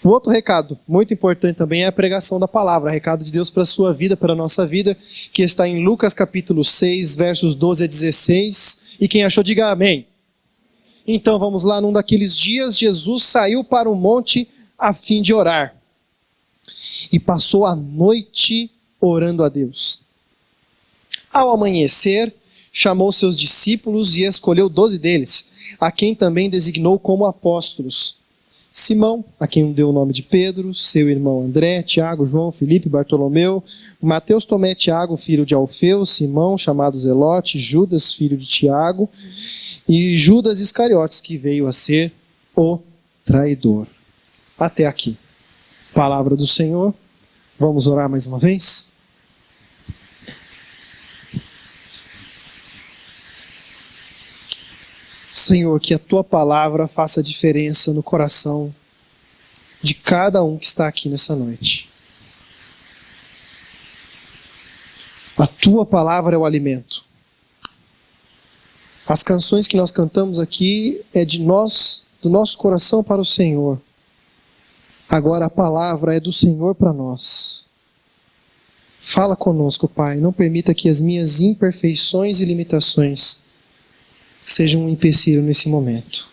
O outro recado, muito importante também, é a pregação da palavra, recado de Deus para a sua vida, para a nossa vida, que está em Lucas capítulo 6, versos 12 a 16. E quem achou, diga amém. Então vamos lá, num daqueles dias, Jesus saiu para o monte a fim de orar. E passou a noite orando a Deus. Ao amanhecer, chamou seus discípulos e escolheu 12 deles, a quem também designou como apóstolos. Simão, a quem deu o nome de Pedro, seu irmão André, Tiago, João, Filipe, Bartolomeu, Mateus, Tomé, Tiago, filho de Alfeu, Simão, chamado Zelote, Judas, filho de Tiago, e Judas Iscariotes, que veio a ser o traidor. Até aqui. Palavra do Senhor. Vamos orar mais uma vez? Senhor, que a Tua palavra faça diferença no coração de cada um que está aqui nessa noite. A Tua palavra é o alimento. As canções que nós cantamos aqui é de nós, do nosso coração para o Senhor. Agora a palavra é do Senhor para nós. Fala conosco, Pai. Não permita que as minhas imperfeições e limitações sejam um empecilho nesse momento.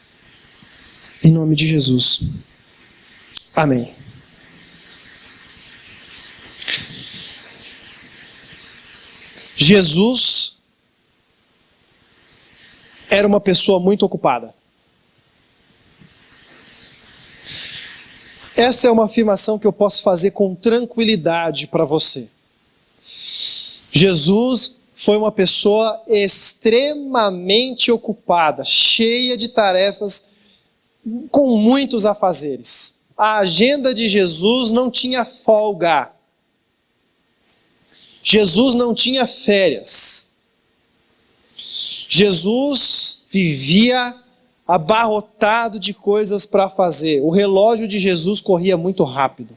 Em nome de Jesus. Amém. Jesus era uma pessoa muito ocupada. Essa é uma afirmação que eu posso fazer com tranquilidade para você. Jesus foi uma pessoa extremamente ocupada, cheia de tarefas, com muitos afazeres. A agenda de Jesus não tinha folga. Jesus não tinha férias. Jesus vivia abarrotado de coisas para fazer. O relógio de Jesus corria muito rápido.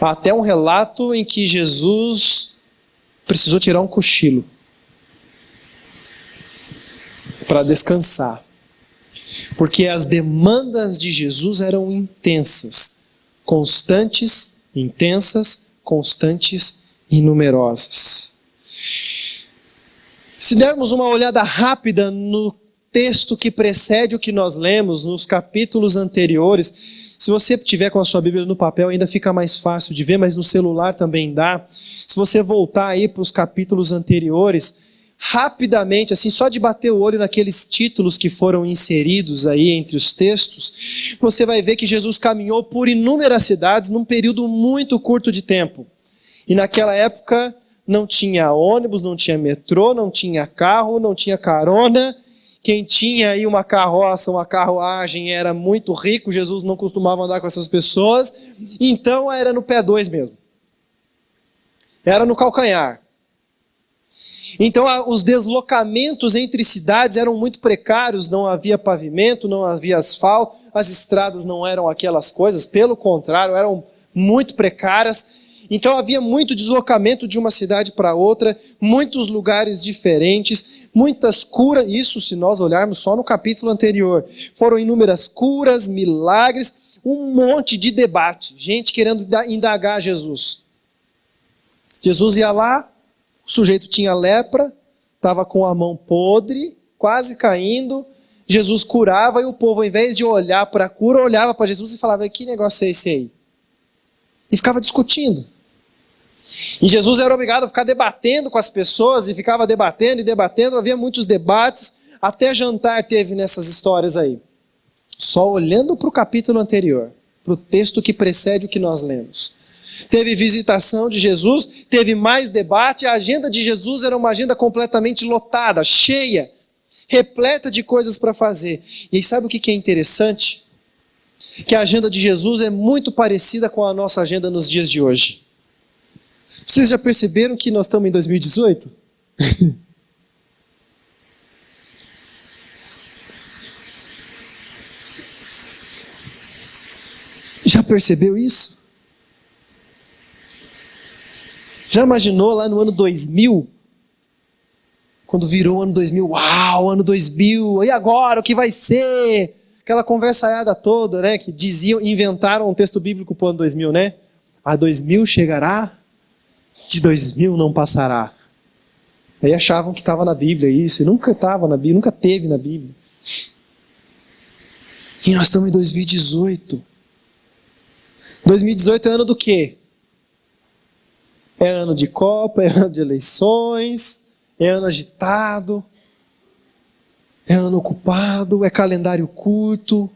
Há até um relato em que Jesus precisou tirar um cochilo para descansar. Porque as demandas de Jesus eram intensas, constantes, intensas, constantes e numerosas. Se dermos uma olhada rápida no texto que precede o que nós lemos, nos capítulos anteriores, se você tiver com a sua Bíblia no papel ainda fica mais fácil de ver, mas no celular também dá. Se você voltar aí para os capítulos anteriores, rapidamente, assim, só de bater o olho naqueles títulos que foram inseridos aí entre os textos, você vai ver que Jesus caminhou por inúmeras cidades num período muito curto de tempo. E naquela época não tinha ônibus, não tinha metrô, não tinha carro, não tinha carona. Quem tinha aí uma carroça, uma carruagem era muito rico. Jesus não costumava andar com essas pessoas. Então era no pé 2 mesmo. Era no calcanhar. Então os deslocamentos entre cidades eram muito precários. Não havia pavimento, não havia asfalto. As estradas não eram aquelas coisas. Pelo contrário, eram muito precárias. Então havia muito deslocamento de uma cidade para outra, muitos lugares diferentes, muitas curas, isso se nós olharmos só no capítulo anterior. Foram inúmeras curas, milagres, um monte de debate, gente querendo indagar Jesus. Jesus ia lá, o sujeito tinha lepra, estava com a mão podre, quase caindo, Jesus curava e o povo, ao invés de olhar para a cura, olhava para Jesus e falava: que negócio é esse aí? E ficava discutindo. E Jesus era obrigado a ficar debatendo com as pessoas, e ficava debatendo e debatendo, havia muitos debates, até jantar teve nessas histórias aí. Só olhando para o capítulo anterior, para o texto que precede o que nós lemos. Teve visitação de Jesus, teve mais debate, a agenda de Jesus era uma agenda completamente lotada, cheia, repleta de coisas para fazer. E aí sabe o que é interessante? Que a agenda de Jesus é muito parecida com a nossa agenda nos dias de hoje. Vocês já perceberam que nós estamos em 2018? Já percebeu isso? Já imaginou lá no ano 2000? Quando virou o ano 2000, uau, ano 2000, e agora o que vai ser? aquela conversaiada toda, né? Que diziam, inventaram um texto bíblico para o ano 2000, né? A 2000 chegará, de 2000 não passará. Aí achavam que estava na Bíblia isso, e nunca estava na Bíblia, nunca teve na Bíblia. E nós estamos em 2018. 2018 é ano do quê? É ano de Copa, é ano de eleições, é ano agitado, é ano ocupado, é calendário curto.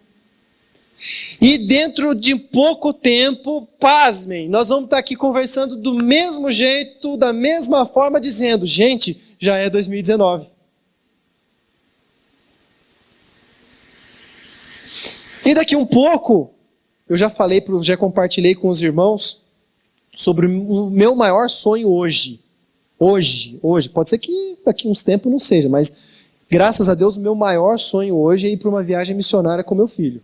E dentro de pouco tempo, pasmem, nós vamos estar aqui conversando do mesmo jeito, da mesma forma, dizendo, gente, já é 2019. E daqui um pouco, eu já compartilhei com os irmãos sobre o meu maior sonho hoje. Hoje. Pode ser que daqui uns tempos não seja, mas graças a Deus o meu maior sonho hoje é ir para uma viagem missionária com meu filho.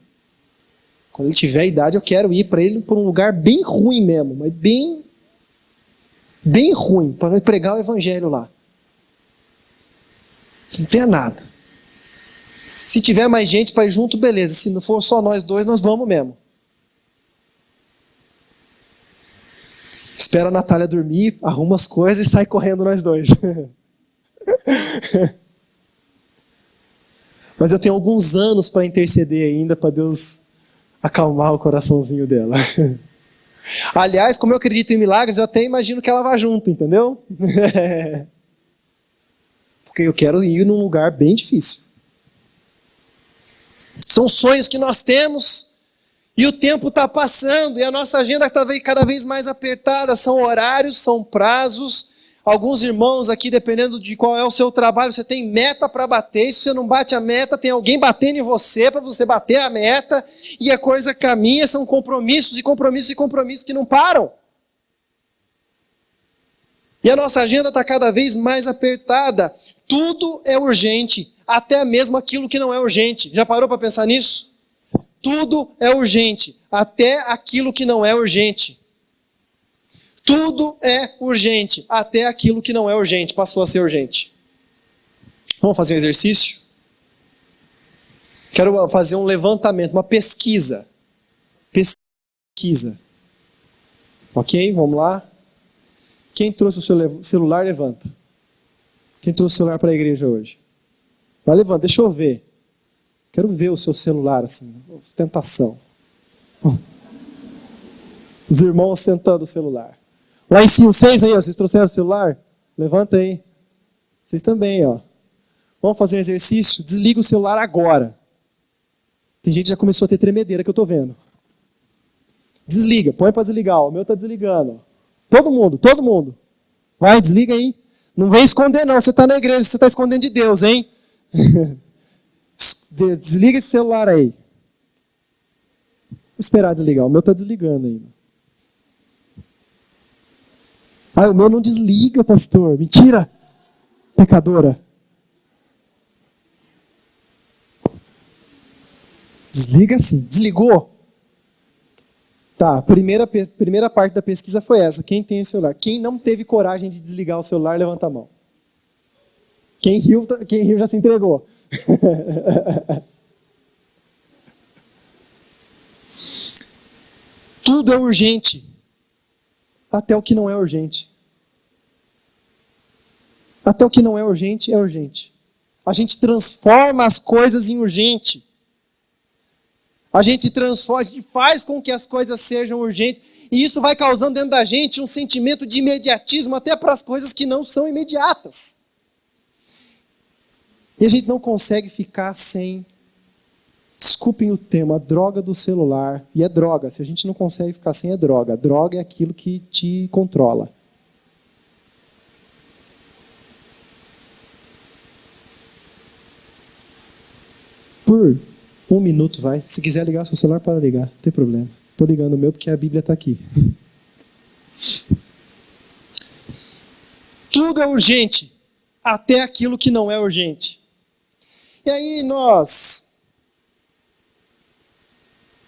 Quando ele tiver idade, eu quero ir para ele para um lugar bem ruim mesmo, mas bem ruim, para pregar o evangelho lá. Não tem nada. Se tiver mais gente para ir junto, beleza. Se não for só nós dois, nós vamos mesmo. Espera a Natália dormir, arruma as coisas e sai correndo nós dois. Mas eu tenho alguns anos para interceder ainda, para Deus acalmar o coraçãozinho dela. Aliás, como eu acredito em milagres, eu até imagino que ela vá junto, entendeu? Porque eu quero ir num lugar bem difícil. São sonhos que nós temos, e o tempo está passando, e a nossa agenda está cada vez mais apertada. São horários, são prazos. Alguns irmãos aqui, dependendo de qual é o seu trabalho, você tem meta para bater. E se você não bate a meta, tem alguém batendo em você para você bater a meta. E a coisa caminha, são compromissos e compromissos e compromissos que não param. E a nossa agenda está cada vez mais apertada. Tudo é urgente, até mesmo aquilo que não é urgente. Já parou para pensar nisso? Tudo é urgente, até aquilo que não é urgente. Tudo é urgente, até aquilo que não é urgente, passou a ser urgente. Vamos fazer um exercício? Quero fazer um levantamento, uma pesquisa. Pesquisa. Ok? Vamos lá. Quem trouxe o seu celular, levanta. Quem trouxe o celular para a igreja hoje? Vai, levanta, deixa eu ver. Quero ver o seu celular, assim, ostentação. Os irmãos ostentando o celular. Lá em cima, vocês aí, ó, vocês trouxeram o celular? Levanta aí. Vocês também, ó. Vamos fazer um exercício? Desliga o celular agora. Tem gente que já começou a ter tremedeira que eu estou vendo. Desliga, põe para desligar, ó. O meu está desligando. Todo mundo. Vai, desliga aí. Não vem esconder não, você está na igreja, você está escondendo de Deus, hein? Desliga esse celular aí. Vou esperar desligar, o meu está desligando ainda. Ah, o meu não desliga, pastor. Mentira! Pecadora. Desliga sim. Desligou? Tá, a primeira parte da pesquisa foi essa. Quem tem o celular? Quem não teve coragem de desligar o celular, levanta a mão. Quem riu já se entregou. Tudo é urgente. Até o que não é urgente. Até o que não é urgente é urgente. A gente transforma as coisas em urgente. A gente transforma, a gente faz com que as coisas sejam urgentes. E isso vai causando dentro da gente um sentimento de imediatismo até para as coisas que não são imediatas. E a gente não consegue ficar sem, desculpem o termo, a droga do celular. E é droga, se a gente não consegue ficar sem, é droga. Droga é aquilo que te controla. Por 1 minuto, vai. Se quiser ligar seu celular, pode ligar, não tem problema. Estou ligando o meu porque a Bíblia está aqui. Tudo é urgente, até aquilo que não é urgente. E aí nós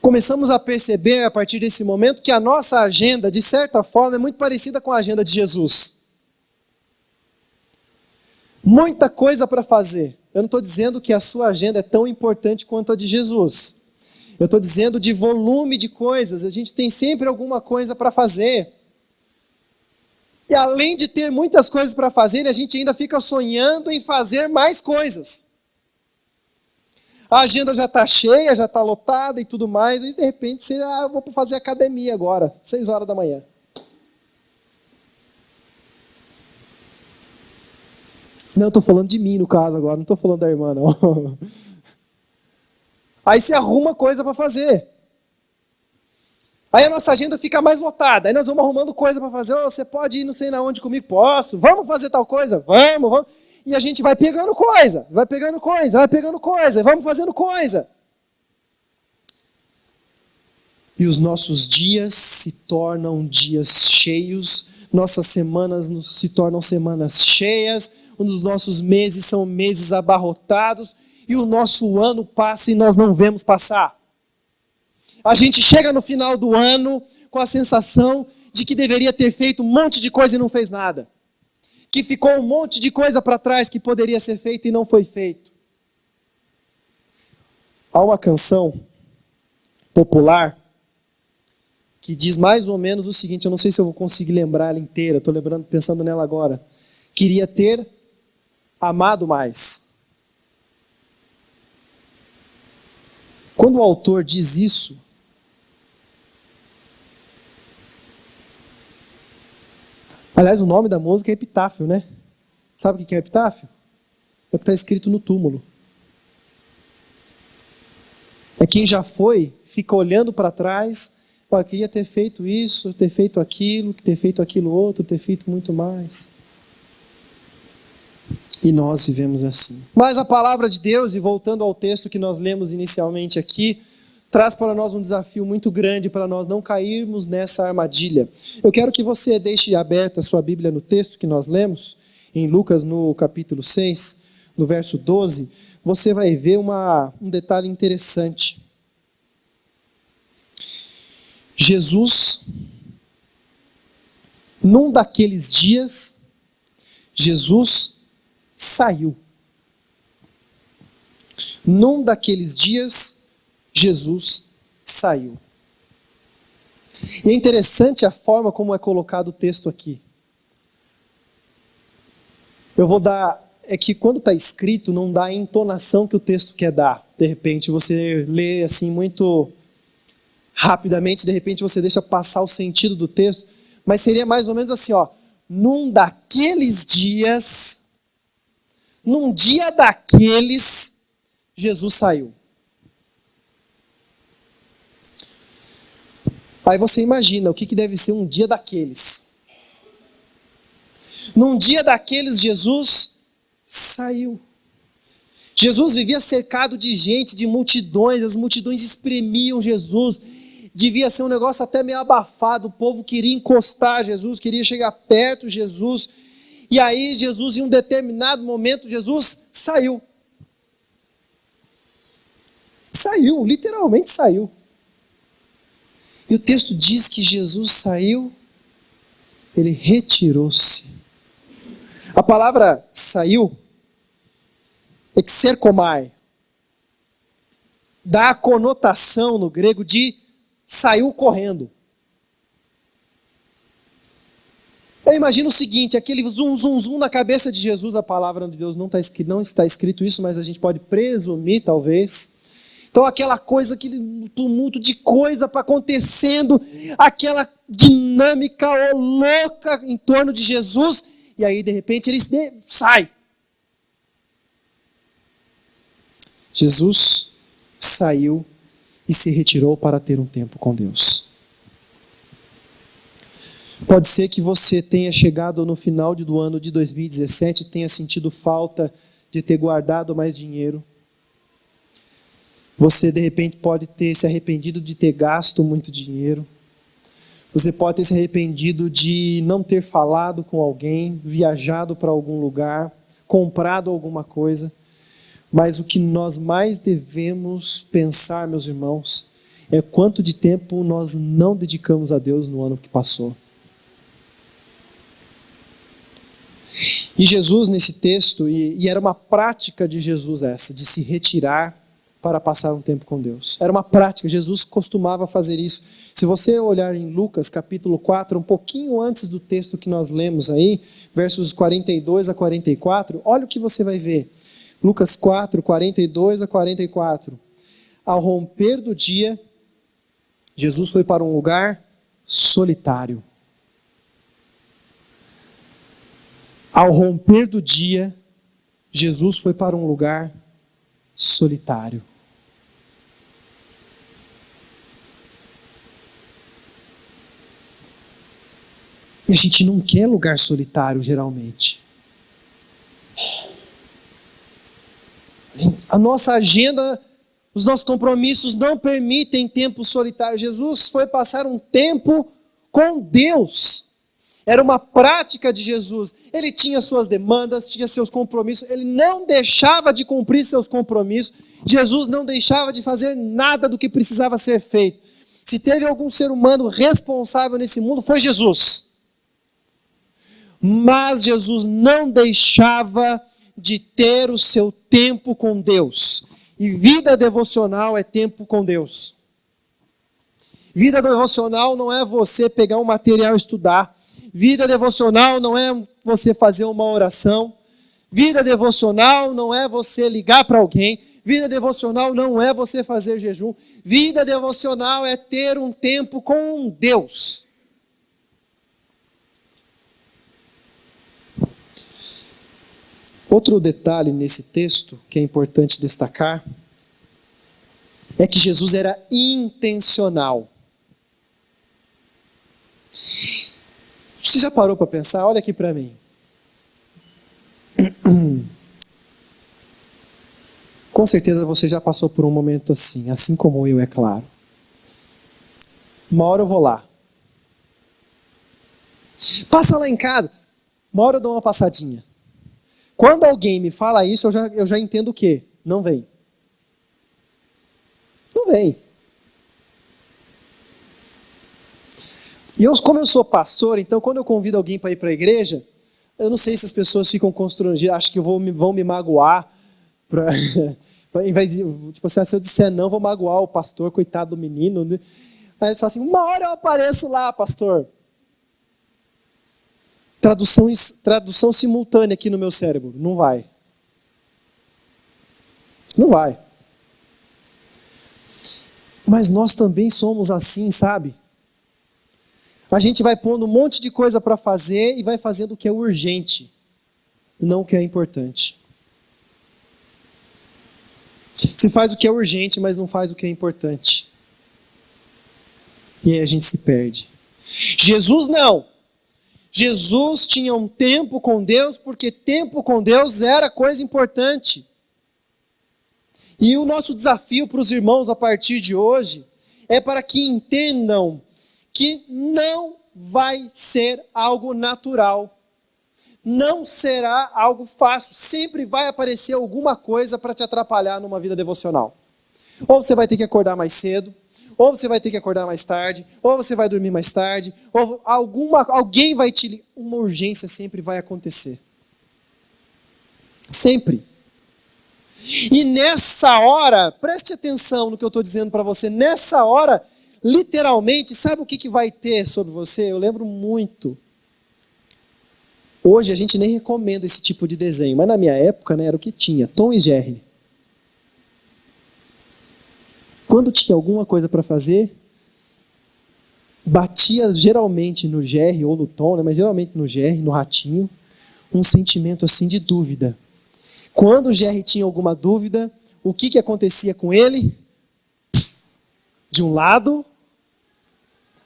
começamos a perceber, a partir desse momento, que a nossa agenda, de certa forma, é muito parecida com a agenda de Jesus. Muita coisa para fazer. eu não estou dizendo que a sua agenda é tão importante quanto a de Jesus. Eu estou dizendo de volume de coisas. A gente tem sempre alguma coisa para fazer. E além de ter muitas coisas para fazer, a gente ainda fica sonhando em fazer mais coisas. A agenda já está cheia, já está lotada e tudo mais. E de repente você, eu vou fazer academia agora, 6 horas da manhã. Não, estou falando de mim no caso agora, não estou falando da irmã não. Aí você arruma coisa para fazer. Aí a nossa agenda fica mais lotada. Aí nós vamos arrumando coisa para fazer. Oh, você pode ir não sei na onde comigo? Posso. Vamos fazer tal coisa? Vamos. E a gente vai pegando coisa. Vamos fazendo coisa. E os nossos dias se tornam dias cheios. Nossas semanas se tornam semanas cheias. Os nossos meses são meses abarrotados. E o nosso ano passa e nós não vemos passar. A gente chega no final do ano com a sensação de que deveria ter feito um monte de coisa e não fez nada. Que ficou um monte de coisa para trás que poderia ser feito e não foi feito. Há uma canção popular que diz mais ou menos o seguinte, eu não sei se eu vou conseguir lembrar ela inteira, estou pensando nela agora. Queria ter amado mais. Quando o autor diz isso, aliás, o nome da música é epitáfio, né? Sabe o que é epitáfio? É o que está escrito no túmulo. É quem já foi, fica olhando para trás, queria ter feito isso, ter feito aquilo, ter feito aquilo outro, ter feito muito mais. E nós vivemos assim. Mas a palavra de Deus, e voltando ao texto que nós lemos inicialmente aqui, traz para nós um desafio muito grande para nós não cairmos nessa armadilha. Eu quero que você deixe aberta a sua Bíblia no texto que nós lemos, em Lucas no capítulo 6, no verso 12, você vai ver um detalhe interessante. Jesus, num daqueles dias, Jesus saiu. Num daqueles dias, Jesus saiu. E é interessante a forma como é colocado o texto aqui. É que quando está escrito, não dá a entonação que o texto quer dar. De repente você lê assim muito rapidamente, de repente você deixa passar o sentido do texto, mas seria mais ou menos assim, ó, num daqueles dias, num dia daqueles, Jesus saiu. Aí você imagina o que deve ser um dia daqueles. Num dia daqueles, Jesus saiu. Jesus vivia cercado de gente, de multidões, as multidões espremiam Jesus. Devia ser um negócio até meio abafado, o povo queria encostar Jesus, queria chegar perto de Jesus. E aí Jesus, em um determinado momento, Jesus saiu. Saiu, literalmente saiu. E o texto diz que Jesus saiu, ele retirou-se. A palavra saiu, exerkomai, dá a conotação no grego de saiu correndo. Eu imagino o seguinte, aquele zum, zum, zum na cabeça de Jesus, a palavra de Deus não está escrito isso, mas a gente pode presumir, talvez. Então aquela coisa, aquele tumulto de coisa para acontecendo, aquela dinâmica louca em torno de Jesus, e aí de repente ele sai. Jesus saiu e se retirou para ter um tempo com Deus. Pode ser que você tenha chegado no final do ano de 2017 e tenha sentido falta de ter guardado mais dinheiro. Você, de repente, pode ter se arrependido de ter gasto muito dinheiro. Você pode ter se arrependido de não ter falado com alguém, viajado para algum lugar, comprado alguma coisa. Mas o que nós mais devemos pensar, meus irmãos, é quanto de tempo nós não dedicamos a Deus no ano que passou. E Jesus, nesse texto, e era uma prática de Jesus essa, de se retirar para passar um tempo com Deus. Era uma prática, Jesus costumava fazer isso. Se você olhar em Lucas, capítulo 4, um pouquinho antes do texto que nós lemos aí, versos 42 a 44, olha o que você vai ver. Lucas 4, 42 a 44. Ao romper do dia, Jesus foi para um lugar solitário. Ao romper do dia, Jesus foi para um lugar solitário. E a gente não quer lugar solitário, geralmente. A nossa agenda, os nossos compromissos não permitem tempo solitário. Jesus foi passar um tempo com Deus. Era uma prática de Jesus. Ele tinha suas demandas, tinha seus compromissos. Ele não deixava de cumprir seus compromissos. Jesus não deixava de fazer nada do que precisava ser feito. Se teve algum ser humano responsável nesse mundo, foi Jesus. Mas Jesus não deixava de ter o seu tempo com Deus. E vida devocional é tempo com Deus. Vida devocional não é você pegar um material e estudar. Vida devocional não é você fazer uma oração. Vida devocional não é você ligar para alguém. Vida devocional não é você fazer jejum. Vida devocional é ter um tempo com Deus. Outro detalhe nesse texto que é importante destacar é que Jesus era intencional. Você já parou para pensar? Olha aqui para mim. Com certeza você já passou por um momento assim como eu, é claro. Uma hora eu vou lá. Passa lá em casa. Uma hora eu dou uma passadinha. Quando alguém me fala isso, eu já entendo o quê? Não vem. Não vem. E como eu sou pastor, então quando eu convido alguém para ir para a igreja, eu não sei se as pessoas ficam constrangidas, acho que vão me magoar. Em vez de, tipo, se eu disser não, vou magoar o pastor, coitado do menino. Né? Aí ele fala assim, uma hora eu apareço lá, pastor. Tradução simultânea aqui no meu cérebro. Não vai. Não vai. Mas nós também somos assim, sabe? A gente vai pondo um monte de coisa para fazer e vai fazendo o que é urgente, não o que é importante. Você faz o que é urgente, mas não faz o que é importante. E aí a gente se perde. Jesus não. Jesus tinha um tempo com Deus, porque tempo com Deus era coisa importante. E o nosso desafio para os irmãos a partir de hoje é para que entendam que não vai ser algo natural. Não será algo fácil. Sempre vai aparecer alguma coisa para te atrapalhar numa vida devocional. Ou você vai ter que acordar mais cedo, ou você vai ter que acordar mais tarde, ou você vai dormir mais tarde, ou alguém vai te ligar. Uma urgência sempre vai acontecer. Sempre. E nessa hora, preste atenção no que eu estou dizendo para você, nessa hora, literalmente, sabe o que vai ter sobre você? Eu lembro muito. Hoje a gente nem recomenda esse tipo de desenho, mas na minha época, né, era o que tinha, Tom e Jerry. Quando tinha alguma coisa para fazer, batia geralmente no Jerry ou no Tom, né, mas geralmente no Jerry, no ratinho, um sentimento assim de dúvida. Quando o Jerry tinha alguma dúvida, o que acontecia com ele? De um lado,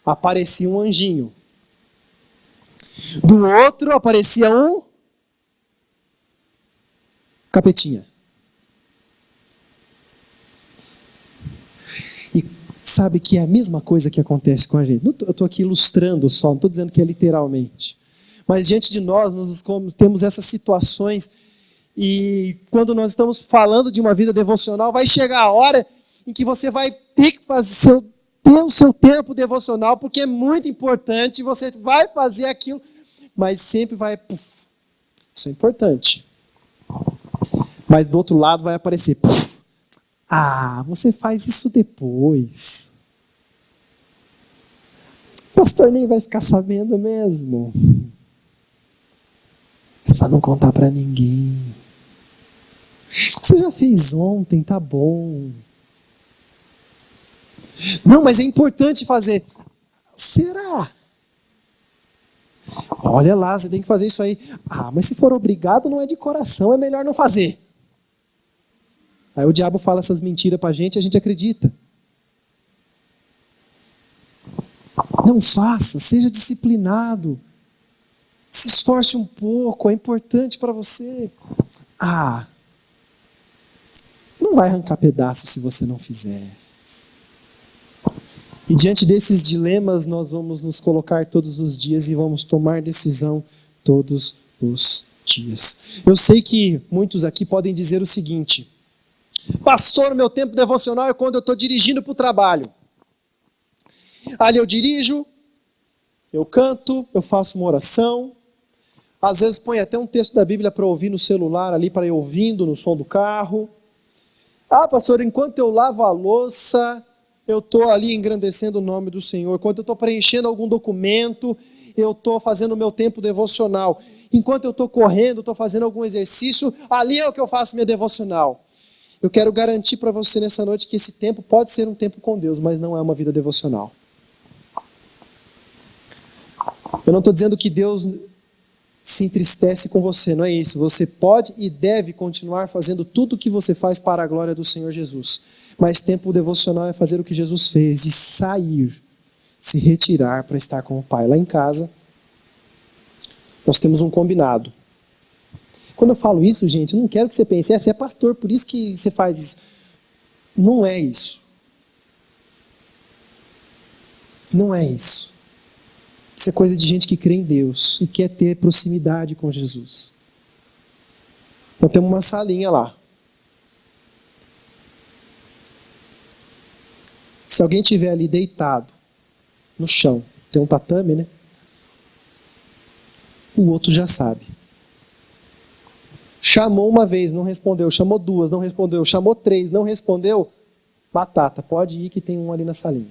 aparecia um anjinho. Do outro, aparecia um capetinha. E sabe que é a mesma coisa que acontece com a gente. Eu estou aqui ilustrando só, não estou dizendo que é literalmente. Mas diante de nós temos essas situações. E quando nós estamos falando de uma vida devocional, vai chegar a hora em que você vai ter que ter o seu tempo devocional, porque é muito importante, você vai fazer aquilo, mas sempre vai Isso é importante. Mas do outro lado vai aparecer, puf, você faz isso depois. O pastor nem vai ficar sabendo mesmo. É só não contar para ninguém. Você já fez ontem, tá bom. Não, mas é importante fazer. Será? Olha lá, você tem que fazer isso aí. Mas se for obrigado, não é de coração, é melhor não fazer. Aí o diabo fala essas mentiras pra gente e a gente acredita. Não faça, seja disciplinado. Se esforce um pouco, é importante para você. Não vai arrancar pedaços se você não fizer. E diante desses dilemas, nós vamos nos colocar todos os dias e vamos tomar decisão todos os dias. Eu sei que muitos aqui podem dizer o seguinte: pastor, meu tempo devocional é quando eu estou dirigindo para o trabalho. Ali eu dirijo, eu canto, eu faço uma oração. Às vezes põe até um texto da Bíblia para ouvir no celular ali, para ir ouvindo no som do carro. Pastor, enquanto eu lavo a louça, eu estou ali engrandecendo o nome do Senhor. Enquanto eu estou preenchendo algum documento, eu estou fazendo o meu tempo devocional. Enquanto eu estou correndo, estou fazendo algum exercício, ali é o que eu faço minha devocional. Eu quero garantir para você nessa noite que esse tempo pode ser um tempo com Deus, mas não é uma vida devocional. Eu não estou dizendo que Deus se entristece com você, não é isso. Você pode e deve continuar fazendo tudo o que você faz para a glória do Senhor Jesus. Mas tempo devocional é fazer o que Jesus fez, de sair, se retirar para estar com o Pai. Lá em casa, nós temos um combinado. Quando eu falo isso, gente, eu não quero que você pense, você é pastor, por isso que você faz isso. Não é isso. Não é isso. Isso é coisa de gente que crê em Deus e quer ter proximidade com Jesus. Nós temos uma salinha lá. Se alguém estiver ali deitado no chão, tem um tatame, né? O outro já sabe. Chamou uma vez, não respondeu. Chamou duas, não respondeu. Chamou três, não respondeu. Batata, pode ir que tem um ali na salinha.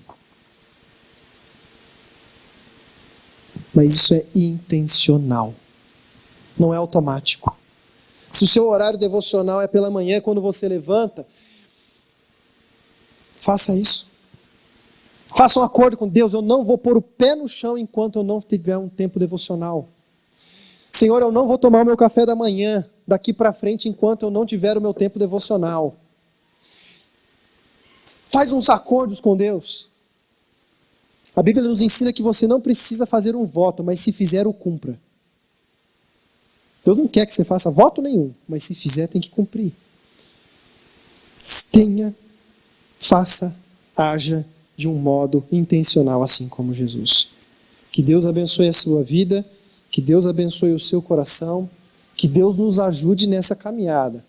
Mas isso é intencional. Não é automático. Se o seu horário devocional é pela manhã, quando você levanta, faça isso. Faça um acordo com Deus. Eu não vou pôr o pé no chão enquanto eu não tiver um tempo devocional. Senhor, eu não vou tomar o meu café da manhã daqui para frente enquanto eu não tiver o meu tempo devocional. Faz uns acordos com Deus. A Bíblia nos ensina que você não precisa fazer um voto, mas se fizer, o cumpra. Deus não quer que você faça voto nenhum, mas se fizer, tem que cumprir. Faça, haja de um modo intencional, assim como Jesus. Que Deus abençoe a sua vida, que Deus abençoe o seu coração, que Deus nos ajude nessa caminhada.